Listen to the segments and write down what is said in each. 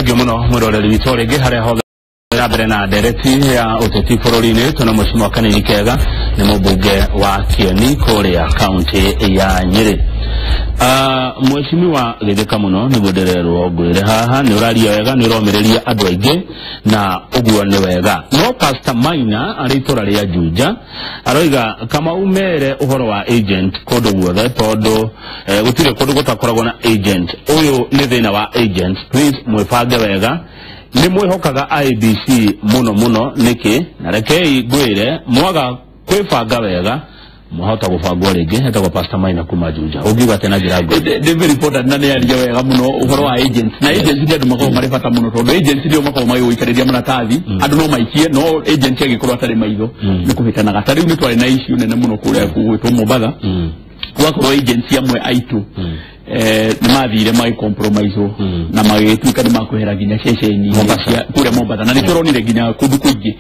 Gimono muroreri bitorege hare ho na dereti ya uteti fororine tuna mheshimiwa Kanini Kega ni mbunge wa Kieni Korea county ya Nyeri. Mheshimiwa Githeka muno ni gudererwo gwire haha ni uraria wega ni romereria andu aingi na uguo ni wega no Pastor Maina aritora ria Juja aroiga kama umere uhoro wa agent kodo guothe tondu gutire kodo gutakoragwo na agent uyu ni thina wa agent please mwifange wega ni mwihokaga IBC muno niki na rekei gwire mwaga kwifanga wega muhota gufangwa ringi hetagwo Pastor Maina kuma Juja ugiuga tena girago the very important nani ari wega muno uhoro wa agent na agent ndio ndumako mari fata muno tondu agent ndio mako mayo ikariria maratathi andu no maikie no agent agikorwo atari maitho ni kuhitana gatari ni twari na issue nene muno kuria kugwitwo Mombasa wakorwo agent amwe aitu ni mathire mai compromise na magituika ni makuhera ginya ceceni kuria Mombasa na ni turonire ginya kundu kuingi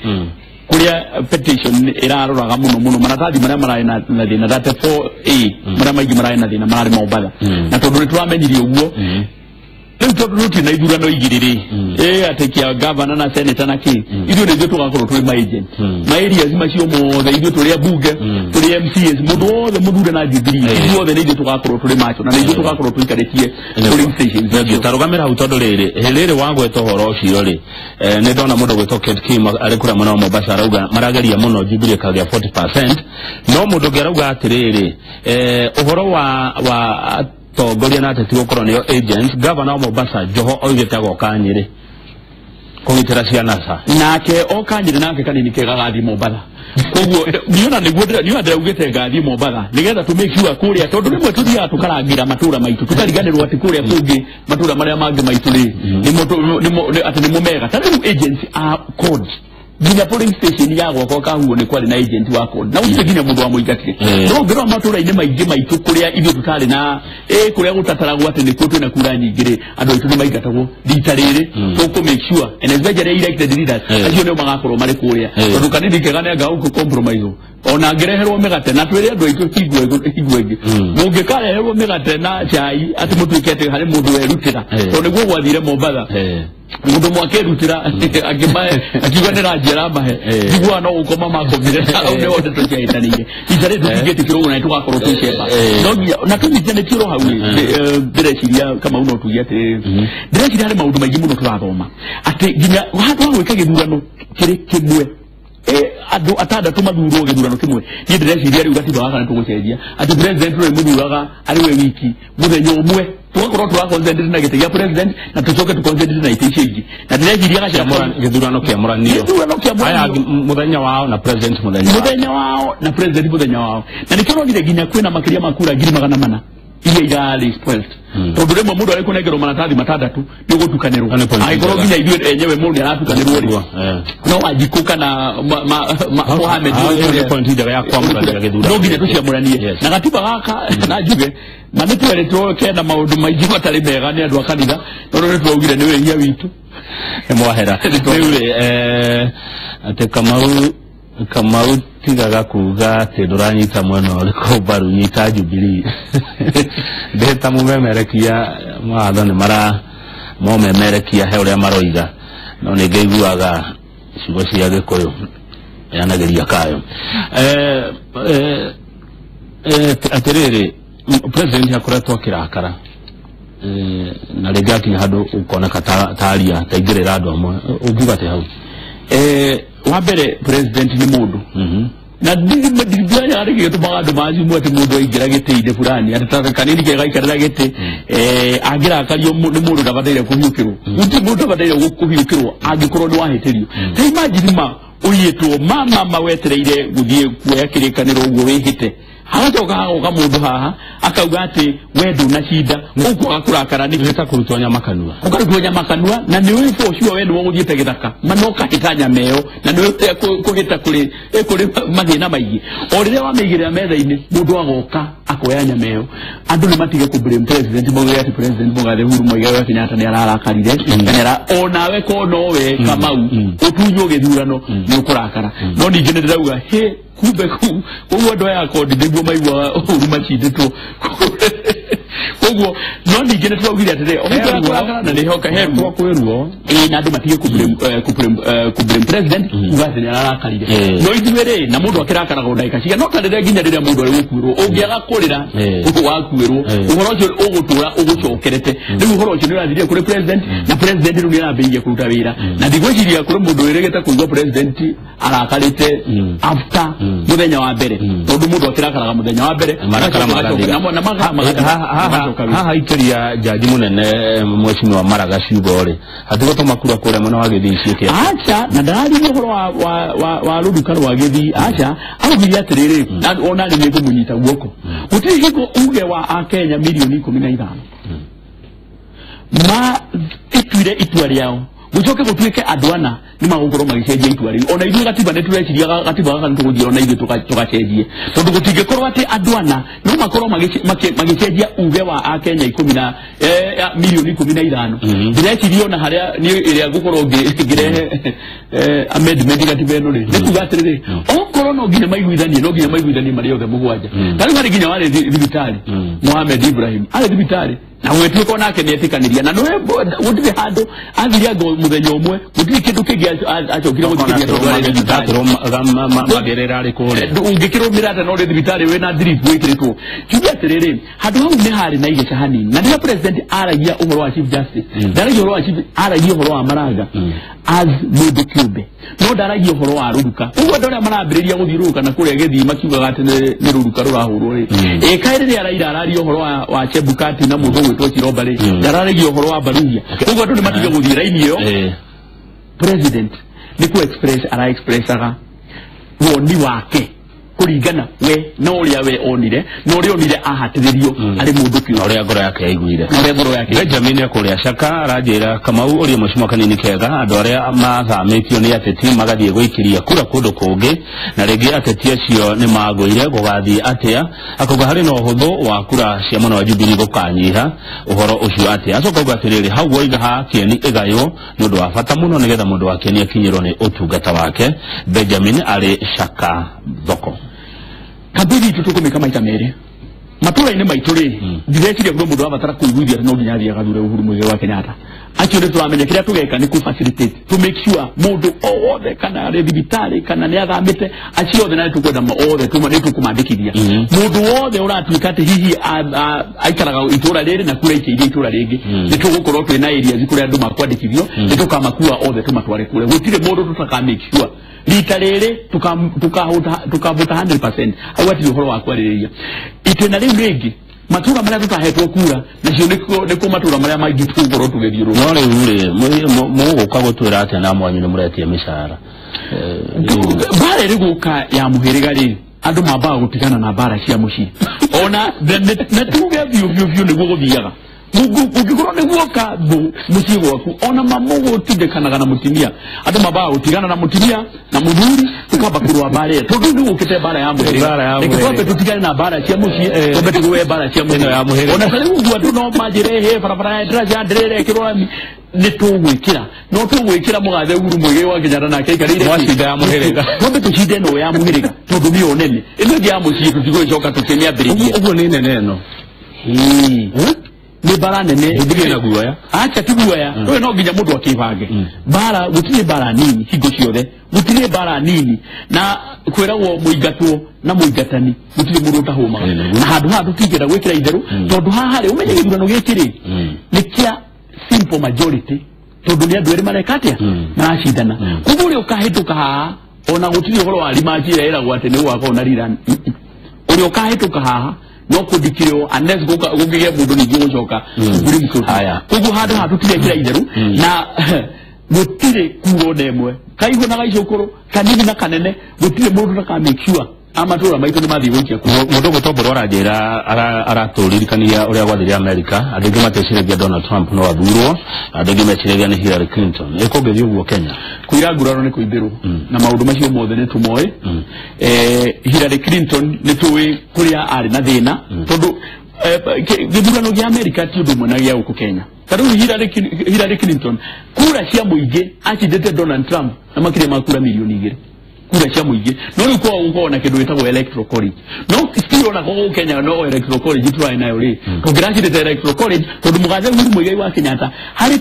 kuria petition iraroraga muno maratathi maria marai na thina 34A maria maingi marai na thina marari Mombasa na tondu ni twamenyirie uguo riu tondu ruti na ithurano igiriri atekia governor na senator na ki ithu ni ithu tugakorwo tuli ma agent ma areas macio mothe ithu tuli abunge tuli MCs mundu wothe muthure na Jubilee ithu wothe ni ithu tugakorwo tuli macho na ithu tugakorwo tuikaritie polling stations tarugamira hu tondu riri wagweta horo ucio ri ni ndona mundu gwetwo Kate Kim ari kura muno Mombasa arauga marageria muno Jubilee kagea 40% no mundu ngerauga atiriri uhoro wa togoria na ateti gukorwo niyo agent governor wa Mombasa Joho oigite agoka Nyeri kugitira ciana nake oka Nyeri nake Kanini Kega gathi Mombasa koguo niona niguo ndaugite ngathi Mombasa nigetha to make sure kuria tondu rimwe tuthia tukarangira matura maitu tukariganirwo ati kuria kungi matura maria mangi maitu ri ni ati ni mumega tani agents are code ginya polling station ya gwako kahuo ni kwari na agent wako na usibe ginya mundu wa muigatire no ngero matura ine maingi maitu kuria ithio tutari na kuria gutataragwo ati ni kutu na kura nyingire andu itu ni maigatagwo ditarire so ko make sure and especially elected leaders acio ne magakorwo mari kuria tondu Kanini Kega ne gauko compromise ona ngereherwo megate na twire andu itu igwegi mungikareherwo megate na chai ati mutuikete hari mundu werutira tondu niguo gwathire Mombasa mundu mwakerutira akiganira njera mahe igwa no ukoma makomire au ne wote tukiaitanire izare tukigete kirogo na tugakorwo tuchemba no na tujitene kiro hawe direciria kama uno tugete direciria hari maundu maingi muno turathoma ati ginya watu gwika githurano kiri kimwe andu atandatu mathurwo githurano kimwe ni direciria riu gatiba waka tugucenjia ati president we muthuraga ari we wiki muthenya umwe tugakorwo turakoncentrate na gite ya president na tucoke tukoncentrate na iticingi na direciria gacira githurano kia muranio aya muthenya wao na president muthenya wao na nikironire ginya kwina makiria makura 400 ile igali spoiled tondu rimwe mundu ari kunegerwo maratathi matandatu ni gutukanirwo aikorwo ginya ithuĩ enyewe mundu aratukanirwo ri no wajikuka na Mohamed ni point njega ya kwamũranĩra gĩthurano no ginya tuciamũranie na gatiba gaka na njuge manitweretwo kena maundu maingi matari mega ni andu a kanitha tondu ni twaugire ni wehia witu mwahera riu ati Kamau tigaga kuga ati nduranyita mwena uriko baru nyita Jubilee ndeta mumemerekia mwatho ni mara mumemerekia he uria maroiga no ni ngeiguaga ciugo cia Gikuyu yanageria kayo atiriri president akoretwo akirakara na rĩngĩ kinya handu ukoneka taria taingĩrĩra andu amwe ungiuga ati hau wa mbere president ni mundu na ndigaya ari gitu magandu maji mwete mundu aingira gite-ine fulani atata Kanini Kega ikarira gite agira akario ni mundu ndabataire kuhiukirwo uti mundu ndabataire kuhiukirwo angikorwo ni wahitirio ta imagine ma uyitwo mama wetereire guthie kuoya kirikaniro uguo wihite hagacoka mundu haha akauga ati we nduna cinda uko akurakara ni gita kurutwo nyamakanua ukarutwo nyamakanua na ni we for sure we ni woguthiete githaka manoka hitanya meo na ni we kugita kuri mathina maingi o riria wameigirira metha-ini mundu agoka akoya nyameo andu ni matige ku blame president moge ati president Mugathe Uhuru Muigai Kenyatta ni ararakarire nera onawe ko nowe Kamau utunyo githurano ni ukurakara no ningi ni ndirauga kumbe ku uguo ndo ya kodi niguo maigua Uhuru macinditwo koguo no ningine twagire atire okura na ni hoka heru kwa kweruo na ndu matige ku president ugathi ni arakarire no ithuere na mundu akirakara go ndaika ciga no karire ginya rire mundu ari gukwirwo ungiaga kurira wakwirwo uhoro ucio ugutura ugucokerete riu uhoro ucio ni urathire kuri president na president riu ni arambirie kuruta wira na ndigwiciria kuri mundu wiregete kuigwa president arakarite after muthenya wa mbere tondu mundu akirakaraga muthenya wa mbere marakara haha ikeria jaji munene mheshimiwa Maraga Ciugore hatigotoma kura kure mwana wa Githii cieke acha na ndari uhoro wa ruduka rwa Githii acha arugiria atiriri ona ni kumunyita guoko utigiko uge wa akenya milioni 15 ma itwire itwa riao gucoke gutuike adwana ni magukoro magicenjia itwa ri ona ithu gatiba ne tureciria gatiba ga ntuguthira ona ithu tugacenjie tondu gutige korwo ati adwana no makorwo magicenjia uge wa akenya 10 milioni 15 ndĩreciria ona haria ni iria gukorwo ngirehe amendment gatiba eno ri nikugatiriri okorwo no nginya maiguithanie mari othe mugwanja tari mari nginya wale thibitari Mohamed Ibrahim ale thibitari na wetuko nake netikaniria na noe gutire handu athiria ngo muthenya umwe gutire kindu kingi acokire guthikiria magerera ari kure ungikiro mirata no thibitari we na drip wikiritwo kiuga atiriri handu hau ni hari na igeca hanini na ndio president aragia uhoro wa chief justice ndaragia uhoro wa chief aragia uhoro wa Maraga as mundu kiumbe no ndaragia uhoro wa ruruka uguo ndore marambiriria guthiruka na kuria Githii makiugaga ati ni ruruka rurahurwo ri kairire araira araria uhoro wa Chebukati na mundu gwitwo Kiromba ri ndaragia uhoro wa Barugia uguo ndu ni matige guthira ini yo president ni ku expressaga woni wake kuringana we no ria we onire no ria onire ahatiririo ari mundu kiyo ria ngoro yake yaiguire ria ngoro yake Benjamin akuria shaka arajira Kamau uri mucimo kanini kega andu aria mathamitio ni ateti magathie guikiria kura kundu kungi na rigi ateti acio ni magwire gugathie atia akuga hari no huthu wa kura cia mwana wa Jubilee gukanyiha uhoro ucio atia acoka ugatiriri hau woiga ha kieni igayo nundu wa bata muno nigetha mundu wa kieni akinyirwo ni utungata wake Benjamin ari shaka thoko kabiri tutukumika maita mere matura ine maituri direciria ngo mundu abatara kuiguithia no nginya thia gathure Uhuru Muigai wa Kenyatta acio ni turamenya kiria tugeka ni ku facilitate to make sure mundu othe kana ari thibitari kana ni athamite acio othe na tukwenda othe tuma ni tukumandikithia mundu othe uratuika ati hihi aikaraga itura riri na kura iki itura ringi ni tugukorwo twina area zikuria andu makwandikithio ni tukamakua othe tumatware kure gutire mundu tutaka make sure rita riri tukavuta 100% awati uhoro wa kwariria itena riu ringi matura maria tutahetwo kura nacio niko matura maria maingi tugoro tugethiro no riu muguka gutwira ati na mwanyu ni muretie mishara bare riguka ya muhiriga ri andu mabaa gutigana na bara cia muci ona na tuge vyo niguo guthiaga ugikoro niguo ka muci gwaku ona mamugo tigekanaga na mutimia andu mabaa gutigana na mutimia na muthuri tukamba kurwa bare tondu niguo kite bara ya muhiriga ikikombe tutigane na bara cia muci kombe tuwe bara cia muhiriga ona sari ugwa andu no majire he barabara draja ndrere kirwami ni tugwikira no tugwikira mugathe Uhuru Muigai wa Kenyatta na kaikarire mwacida ya muhiriga kombe tucide no ya muhiriga tondu ni onene ino ya muci tutigwicoka tukenia mbirigie uguo ni nene no ni bara nene ndibige na guoya acha tiguoya we no nginya mundu akibange bara gutire bara nini hingo ciothe gutire bara nini na kwiragwo muingatwo na muingatani gutire mundu utahuma na handu tigera gwikira itheru tondu haha ri umenye githurano gikiri ni kia simple majority tondu ni andu eri marekatia maracindana kuguo ri ukahituka haha ona gutire uhoro wa rimaji era gwate ni wako na rirani uri ukahituka haha no kudikiro unless gugige mundu ningi gucoka kuri mkutu haya kugu hada hatutire kira itheru na gutire kuro demwe kaigo na gaicokoro kanini na kanene gutire mundu na ka make sure amatura maitu ni mathi gwikia ku mundu gutoboro arajira araturirikania uria gwathire America andingi mateciragia Donald Trump no athurwo andingi meciragia ni Hillary Clinton ikogethi uguo Kenya kuira nguraro ni kuibiru na maundu macio mothe ni tumoe Hillary Clinton ni tuwi kuria ari na thina tondu githurano gia America ti undu mwana gia uku Kenya kadu Hillary Clinton kura cia muingi acindite Donald Trump na makire makura milioni 2 kura cia muingi no ri ko na kindu gitagwo electoral college no still ona ko Kenya no electoral college try nayo ri to graduate electoral college to mugathe Uhuru Muigai wa Kenyatta hari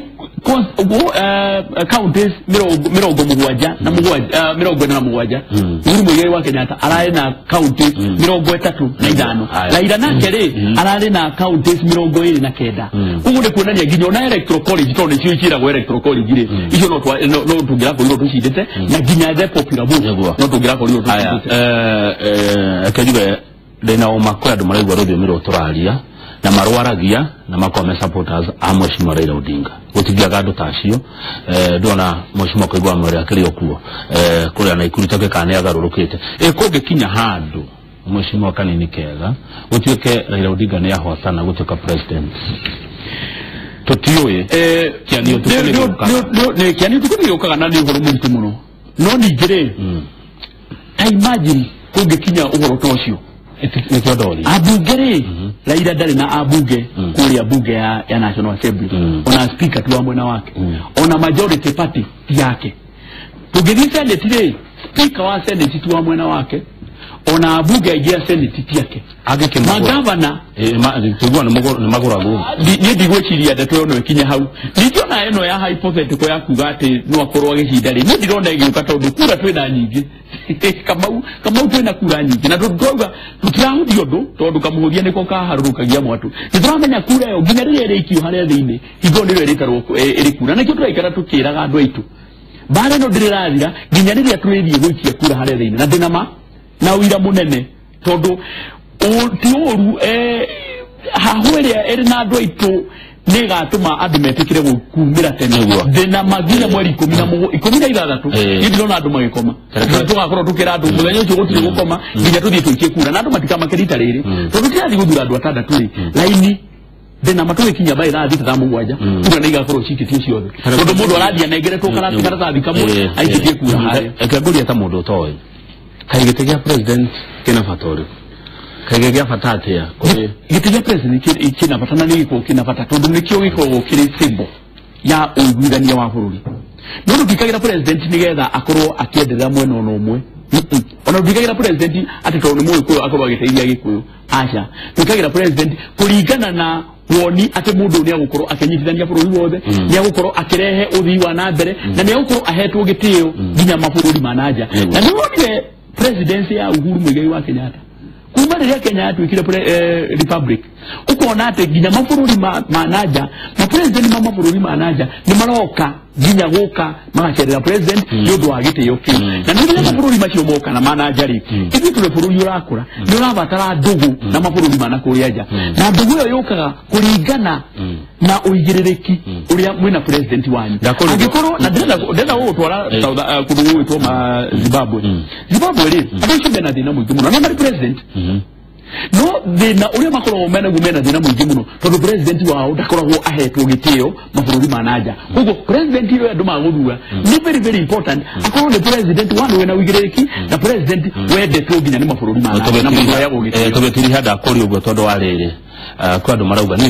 counties mirongo mugwanja na mugwanja mirongo na mugwanja Uhuru Muigai wa Kenyatta arari na counties mirongo 35 Raila nake ri arari na counties mirongo 29 ugu ni kuonania nginya na electoral college to ni ciira go electoral college ri icio no tugira ko ro tucindite na nginya the popular vote no tugira ko ro tucindite akajuga ndena o makora andu maraigwa rũthiomi rwo tũraria na marwaragia na makome supporters a Mheshimiwa Raila Odinga gutigiaga andu tacio ndona Mheshimiwa Kaigwa Mwere akĩrĩ okuo kũrĩa na ikuruta kana agarũrũkĩte kũngĩkinya handu Mheshimiwa kanini kega gũtuĩke Raila Odinga nĩ ahotana gũtuĩka president tutiwe kianio tukunĩũkaga na nĩ ũhoro mũritũ mũno no ningĩ imagine kũngĩkinya ũhoro ta ũcio abunge Raila ndari na abunge kuria bunge ya National Assembly ona speaker tu wa mwena wake ona majority party yake tugithii senate speaker wa senate tu wa mwena wake ona abunge ya senate yake magavana tugwa ni magurago ni ndigweciria ndeto no ikinya hau ndiona eno ya hypothetical ya kuga ati no akorwo agicinda ri ni ndirona igiuka tondu kura twina nyingi kamau twina kura nyingi na tutoga tutirahudi undu tondu kamuhuria niko kaharurukagia mwatu nituramenya kura yo nginya riria ikio haria thiini higo ndio iritarwo iri kura na kitu twaikara tukiraga andu aitu bare no ndirathira nginya riria twithie gwikia kura haria thiini na ndinama na uira munene tondu tiuru hahweria eri na andu aitu nigatuma andu metikire kumira tene ndina magina mweri 16 ndirona andu magikoma tugakorwo tukira andu muthenya ucio gutire gukoma nginya tuthie tuikie kura na andu matikamakirita riri tondu tirathi guthura andu atandatu ri laini ndina matuwe kinya bai rathi tamugwanja kura ni igakorwo cikitio ciothe tondu mundu arathia nengeretwo karatathi kamwe aikitie kura haria ekagũria ta mundu toy kaigite gya president kina fatori kaigegea fatatia gitigia president ikina fatana ni iko kina fata tondu nikio giko kiri symbol ya uiguithania wa bururi no ndikagira president nigetha akorwo akiendelea mwena ono umwe ona ndikagira president ati tondu mwe ko akorwo agiteithia gikuyu acha ndikagira president kuringana na woni ati mundu ni agukorwo akenyitithania bururi wothe ni agukorwo akirehe uthii wa na mbere na ni agukorwo ahetwo gitio nginya mabũrũri manaja na ni wonire presidency ya Uhuru Muigai wa Kenyatta kuma riria Kenya yatuikire republic ukona ati nginya mabũrũri manaja na president ma mabũrũri manaja ni maroka nginya guka magacerera president yundu wa gitio kiu na nginya mabũrũri macio moka na manaja ri ithi tule bũrũri urakura ni urabatara ndugu na mabũrũri manakuria nja na ndugu yo yukaga kuringana na uigirereki uria mwina president wanyu angikorwo na ndenda gutwara kundu gwitwo ma Zimbabwe ri abacio bena thina muingi muno na mari president no thina uria makorwo mena thina muingi muno tondu president wao ndakoragwo ahetwo gitio mabũrũri manaja ugo president yo andu maguthura ni very important akorwo ni president wandu wena uigirereki na president wendetwo nginya ni mabũrũri manaja na mundu ya gugitio tugitiri hada kuri ugo tondu wa riri kwa andu marauga ni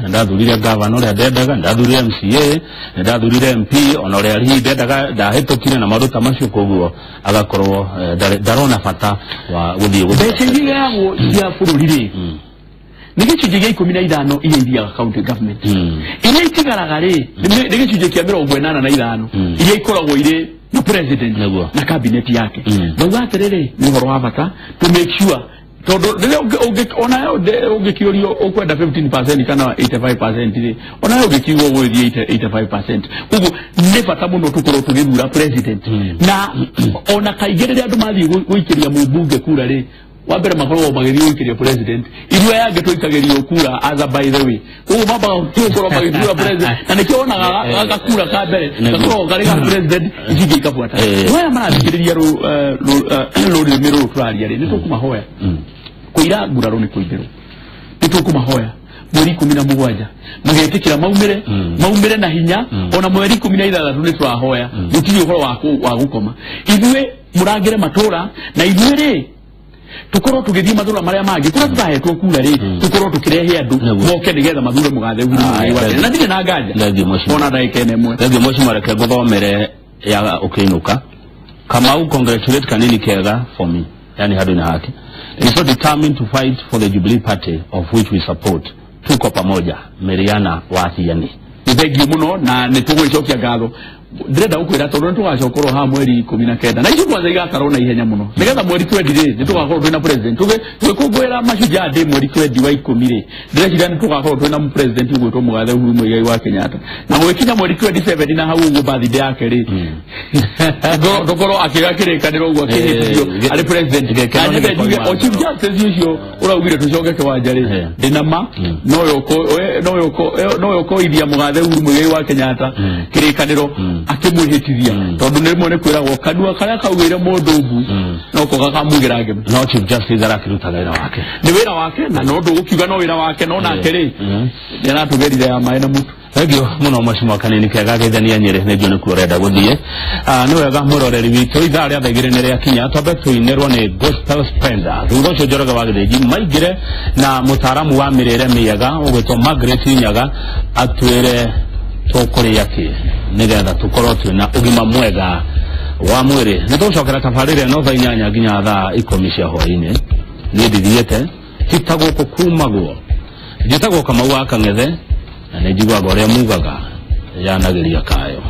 ndathurire governor uria ndendaga ndathurire MCA ndathurire MP ona uria ri ndendaga ndahetũkire na maruta macio koguo agakorwo ndarona bata wa guthie guthiĩ yao ya bũrũri ri ni gĩcunjĩ gĩa 15 iria ithiaga county government iria itigaraga ri ni gĩcunjĩ kĩa 85 iria ikoragwo ire na president na cabinet yake bauga atĩrĩrĩ ni ũhoro wa bata to make sure tondu ona ungikiorio ukwenda 15% kana 85% ri ona ungikiuo gwithie 85% ugu ni bata muno tukorwo tugithura president na ona kaigirire andu mathi guikiria mubunge kura ri wambere makorwo magithie guikiria president irua yange tuikagirio kura as by the way ugu baba tukorwo magithura president na nikiona agakura ka mbere gakorwo gari ga president ijige ikafuata wewe marathikiriria ruri miru turaria ri nitukumahoya kuira nguraro ni kuithiro nitukumahoya mweri 17 magetikira maumire na hinya ona mweri 16 ni turahoya gutiri uhoro wa gukoma ithwe murangire matura na ithwe ri tukorwo tugithie mathura maria mangi kura tutahetwo kura ri tukorwo tukirehe andu moke nigetha mathure mugathe na ndire na nganja ona ndaikene mwe Mheshimiwa reke guthomere ya ukiinuka Kamau congratulate Kanini Kega for me. Yani hadu na haki. He's so determined to fight for the Jubilee Party of which we support. Tuko pamoja. Meriana wathi yani. Nithengi muno na nitugwicokia ngatho. Ndirenda gukwira tondu nitugacokoro ha mweri 19 na icio twaza igakarwo na ihenya muno nigetha mweri 20 nitugakorwo twina president tugikungwira mashujaa ndi mweri 20 wa 10 ndireciria nitugakorwo twina president ugwitwo Mugathe Uhuru Muigai wa Kenyatta na gwikinya mweri 27 na hau uguo birthday yake ri ndukorwo akigakirikanira uguo akihitithio ari president kanethe o chief justice ucio uraugire tucoke kiwanja ri ndinama no yoko ithia Mugathe Uhuru Muigai wa Kenyatta kirikaniro akimwihitithia tondu ni mone kwiragwo kanua karia kaugire mundu ugu no ko gakamugira ngem no chief justice arakirutaga wira wake ni wira wake na no ndugukiuga no wira wake no nake ri ndiratugerire ya maina mutu egyo muno mashimo Kanini Kega githania Nyeri ne jone kurenda guthie ni wega muroreri witu ithaa ria thegire ne ria kinya twabe tuinerwo ni gospel spender thutha cio Njoroge wa Githĩnji maigire na mutaramu wa mirire miega ugwitwo Margaret Nyaga atwire tukuri yake nigetha tukorwo twina ugima mwega wa mwiri nitucokera tabarire no thaa 8 nginya thaa 10 cia hwaini ni ndithiete hitagwo kukumagwo njitagwo Kamau wa Kang'ethe na njiguaga uria mugaga yanagiria kayo.